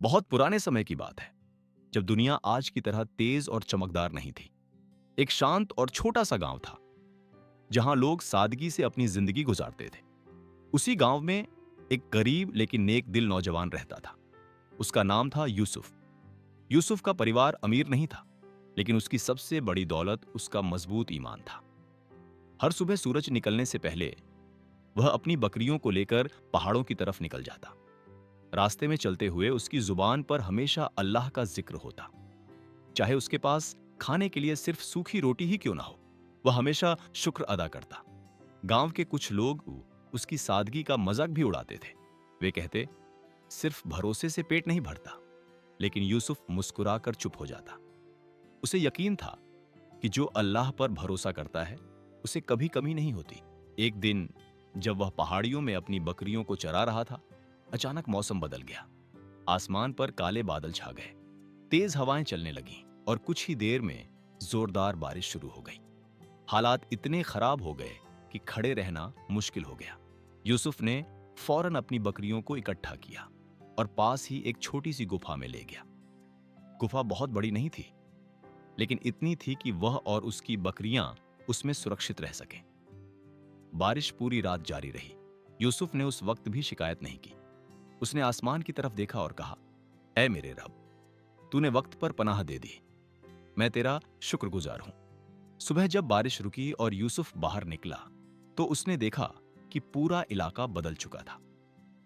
बहुत पुराने समय की बात है, जब दुनिया आज की तरह तेज और चमकदार नहीं थी। एक शांत और छोटा सा गांव था, जहां लोग सादगी से अपनी जिंदगी गुजारते थे। उसी गांव में एक गरीब लेकिन नेक दिल नौजवान रहता था। उसका नाम था यूसुफ। यूसुफ का परिवार अमीर नहीं था, लेकिन उसकी सबसे बड़ी दौलत उसका मजबूत ईमान था। हर सुबह सूरज निकलने से पहले वह अपनी बकरियों को लेकर पहाड़ों की तरफ निकल जाता। रास्ते में चलते हुए उसकी जुबान पर हमेशा अल्लाह का जिक्र होता। चाहे उसके पास खाने के लिए सिर्फ सूखी रोटी ही क्यों ना हो, वह हमेशा शुक्र अदा करता। गांव के कुछ लोग उसकी सादगी का मजाक भी उड़ाते थे। वे कहते, सिर्फ भरोसे से पेट नहीं भरता। लेकिन यूसुफ मुस्कुराकर चुप हो जाता। उसे यकीन था कि जो अल्लाह पर भरोसा करता है, उसे कभी कमी नहीं होती। एक दिन जब वह पहाड़ियों में अपनी बकरियों को चरा रहा था, अचानक मौसम बदल गया। आसमान पर काले बादल छा गए, तेज हवाएं चलने लगीं और कुछ ही देर में जोरदार बारिश शुरू हो गई। हालात इतने खराब हो गए कि खड़े रहना मुश्किल हो गया। यूसुफ ने फौरन अपनी बकरियों को इकट्ठा किया और पास ही एक छोटी सी गुफा में ले गया। गुफा बहुत बड़ी नहीं थी, लेकिन इतनी थी कि वह और उसकी बकरियां उसमें सुरक्षित रह सकें। बारिश पूरी रात जारी रही। यूसुफ ने उस वक्त भी शिकायत नहीं की। उसने आसमान की तरफ देखा और कहा, ऐ मेरे रब, तूने वक्त पर पनाह दे दी। मैं तेरा शुक्रगुजार हूं। सुबह जब बारिश रुकी और यूसुफ बाहर निकला, तो उसने देखा कि पूरा इलाका बदल चुका था।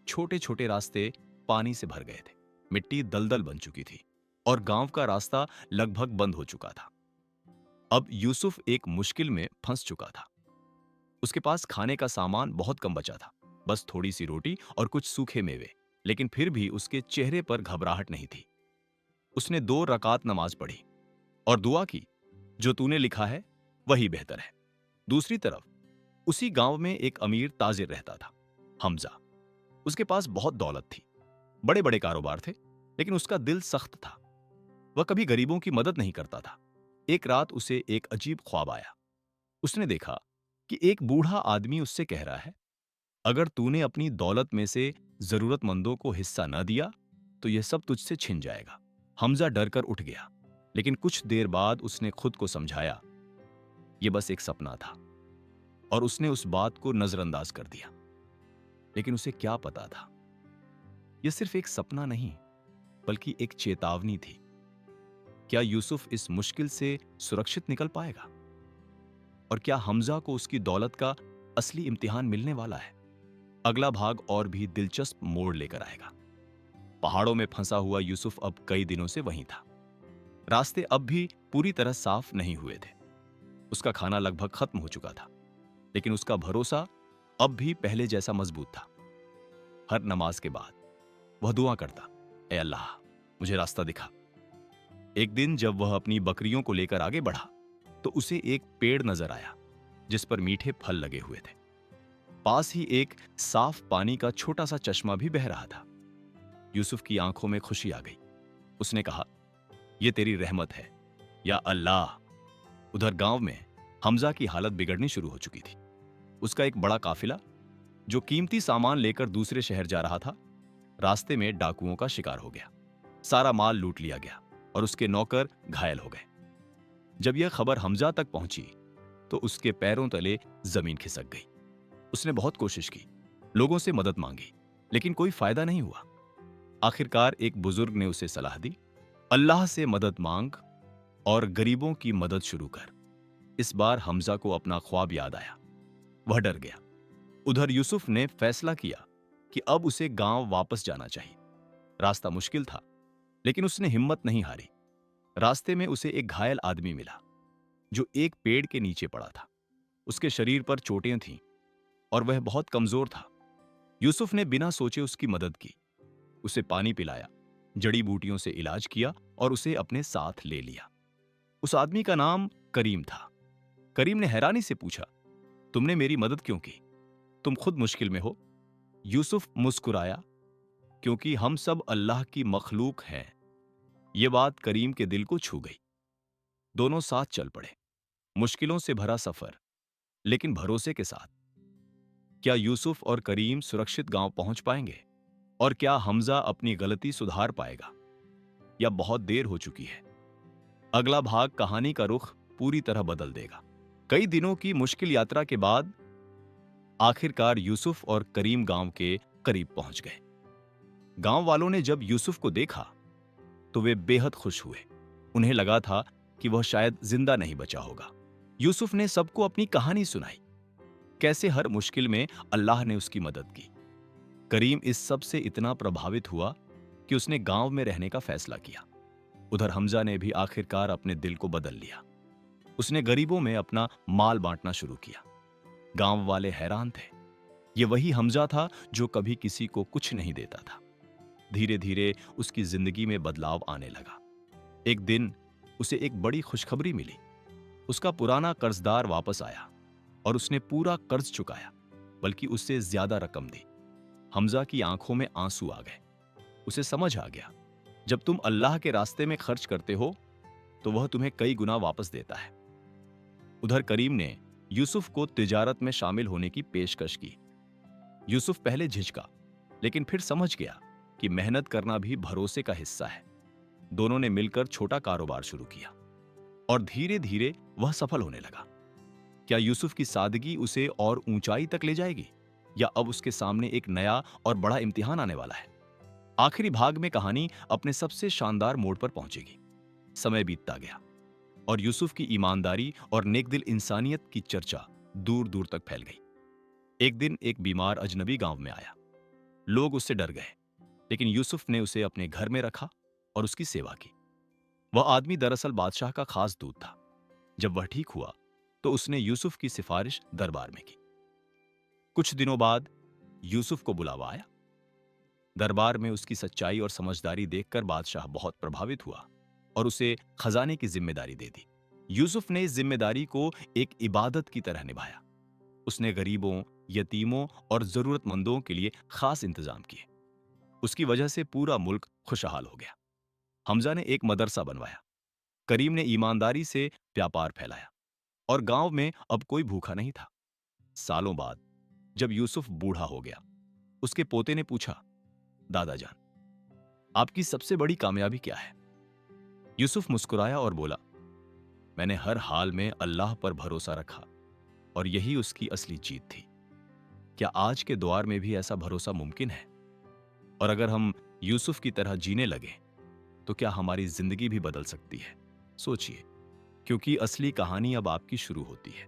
छोटे छोटे रास्ते पानी से भर गए थे, मिट्टी दलदल बन चुकी थी और गांव का रास्ता लगभग बंद हो चुका था। अब यूसुफ एक मुश्किल में फंस चुका था। उसके पास खाने का सामान बहुत कम बचा था, बस थोड़ी सी रोटी और कुछ सूखे मेवे। लेकिन फिर भी उसके चेहरे पर घबराहट नहीं थी। उसने 2 रकात नमाज पढ़ी और दुआ की, जो तूने लिखा है वही बेहतर है। दूसरी तरफ उसी गांव में एक अमीर ताजिर रहता था, हमजा। उसके पास बहुत दौलत थी, बड़े बड़े कारोबार थे, लेकिन उसका दिल सख्त था। वह कभी गरीबों की मदद नहीं करता था। एक रात उसे एक अजीब ख्वाब आया। उसने देखा कि एक बूढ़ा आदमी उससे कह रहा है, अगर तूने अपनी दौलत में से जरूरतमंदों को हिस्सा न दिया, तो यह सब तुझसे छिन जाएगा। हमजा डरकर उठ गया, लेकिन कुछ देर बाद उसने खुद को समझाया, यह बस एक सपना था, और उसने उस बात को नजरअंदाज कर दिया। लेकिन उसे क्या पता था, यह सिर्फ एक सपना नहीं, बल्कि एक चेतावनी थी। क्या यूसुफ इस मुश्किल से सुरक्षित निकल पाएगा? और क्या हमजा को उसकी दौलत का असली इम्तिहान मिलने वाला है? अगला भाग और भी दिलचस्प मोड़ लेकर आएगा। पहाड़ों में फंसा हुआ यूसुफ अब कई दिनों से वहीं था। रास्ते अब भी पूरी तरह साफ नहीं हुए थे। उसका खाना लगभग खत्म हो चुका था, लेकिन उसका भरोसा अब भी पहले जैसा मजबूत था। हर नमाज के बाद वह दुआ करता, ए अल्लाह, मुझे रास्ता दिखा। एक दिन जब वह अपनी बकरियों को लेकर आगे बढ़ा, तो उसे एक पेड़ नजर आया जिस पर मीठे फल लगे हुए थे। पास ही एक साफ पानी का छोटा सा चश्मा भी बह रहा था। यूसुफ की आंखों में खुशी आ गई। उसने कहा, यह तेरी रहमत है या अल्लाह। उधर गांव में हमजा की हालत बिगड़नी शुरू हो चुकी थी। उसका एक बड़ा काफिला, जो कीमती सामान लेकर दूसरे शहर जा रहा था, रास्ते में डाकुओं का शिकार हो गया। सारा माल लूट लिया गया और उसके नौकर घायल हो गए। जब यह खबर हमजा तक पहुंची, तो उसके पैरों तले जमीन खिसक गई। उसने बहुत कोशिश की, लोगों से मदद मांगी, लेकिन कोई फायदा नहीं हुआ। आखिरकार एक बुजुर्ग ने उसे सलाह दी, अल्लाह से मदद मांग और गरीबों की मदद शुरू कर। इस बार हमजा को अपना ख्वाब याद आया। वह डर गया। उधर यूसुफ ने फैसला किया कि अब उसे गांव वापस जाना चाहिए। रास्ता मुश्किल था, लेकिन उसने हिम्मत नहीं हारी। रास्ते में उसे एक घायल आदमी मिला, जो एक पेड़ के नीचे पड़ा था। उसके शरीर पर चोटें थीं और वह बहुत कमजोर था। यूसुफ ने बिना सोचे उसकी मदद की, उसे पानी पिलाया, जड़ी बूटियों से इलाज किया और उसे अपने साथ ले लिया। उस आदमी का नाम करीम था। करीम ने हैरानी से पूछा, तुमने मेरी मदद क्यों की? तुम खुद मुश्किल में हो। यूसुफ मुस्कुराया, क्योंकि हम सब अल्लाह की मखलूक हैं। यह बात करीम के दिल को छू गई। दोनों साथ चल पड़े, मुश्किलों से भरा सफर, लेकिन भरोसे के साथ। क्या यूसुफ और करीम सुरक्षित गांव पहुंच पाएंगे? और क्या हमजा अपनी गलती सुधार पाएगा या बहुत देर हो चुकी है? अगला भाग कहानी का रुख पूरी तरह बदल देगा। कई दिनों की मुश्किल यात्रा के बाद आखिरकार यूसुफ और करीम गांव के करीब पहुंच गए। गांव वालों ने जब यूसुफ को देखा तो वे बेहद खुश हुए। उन्हें लगा था कि वह शायद जिंदा नहीं बचा होगा। यूसुफ ने सबको अपनी कहानी सुनाई, कैसे हर मुश्किल में अल्लाह ने उसकी मदद की। करीम इस सब से इतना प्रभावित हुआ कि उसने गांव में रहने का फैसला किया। उधर हमजा ने भी आखिरकार अपने दिल को बदल लिया। उसने गरीबों में अपना माल बांटना शुरू किया। गांव वाले हैरान थे। ये वही हमजा था जो कभी किसी को कुछ नहीं देता था। धीरे धीरे उसकी जिंदगी में बदलाव आने लगा। एक दिन उसे एक बड़ी खुशखबरी मिली। उसका पुराना कर्जदार वापस आया और उसने पूरा कर्ज चुकाया, बल्कि उससे ज्यादा रकम दी। हमजा की आंखों में आंसू आ गए। उसे समझ आ गया, जब तुम अल्लाह के रास्ते में खर्च करते हो तो वह तुम्हें कई गुना वापस देता है। उधर करीम ने यूसुफ को तिजारत में शामिल होने की पेशकश की। यूसुफ पहले झिझका, लेकिन फिर समझ गया कि मेहनत करना भी भरोसे का हिस्सा है। दोनों ने मिलकर छोटा कारोबार शुरू किया और धीरे धीरे वह सफल होने लगा। क्या यूसुफ की सादगी उसे और ऊंचाई तक ले जाएगी, या अब उसके सामने एक नया और बड़ा इम्तिहान आने वाला है? आखिरी भाग में कहानी अपने सबसे शानदार मोड़ पर पहुंचेगी। समय बीतता गया और यूसुफ की ईमानदारी और नेकदिल इंसानियत की चर्चा दूर दूर तक फैल गई। एक दिन एक बीमार अजनबी गांव में आया। लोग उससे डर गए, लेकिन यूसुफ ने उसे अपने घर में रखा और उसकी सेवा की। वह आदमी दरअसल बादशाह का खास दूत था। जब वह ठीक हुआ तो उसने यूसुफ की सिफारिश दरबार में की। कुछ दिनों बाद यूसुफ को बुलावा आया। दरबार में उसकी सच्चाई और समझदारी देखकर बादशाह बहुत प्रभावित हुआ और उसे खजाने की जिम्मेदारी दे दी। यूसुफ ने इस जिम्मेदारी को एक इबादत की तरह निभाया। उसने गरीबों, यतीमों और जरूरतमंदों के लिए खास इंतजाम किए। उसकी वजह से पूरा मुल्क खुशहाल हो गया। हमजा ने एक मदरसा बनवाया। करीम ने ईमानदारी से व्यापार फैलाया और गांव में अब कोई भूखा नहीं था। सालों बाद जब यूसुफ बूढ़ा हो गया, उसके पोते ने पूछा, दादा जान, आपकी सबसे बड़ी कामयाबी क्या है? यूसुफ मुस्कुराया और बोला, मैंने हर हाल में अल्लाह पर भरोसा रखा और यही उसकी असली जीत थी। क्या आज के दौर में भी ऐसा भरोसा मुमकिन है? और अगर हम यूसुफ की तरह जीने लगे तो क्या हमारी जिंदगी भी बदल सकती है? सोचिए, क्योंकि असली कहानी अब आपकी शुरू होती है।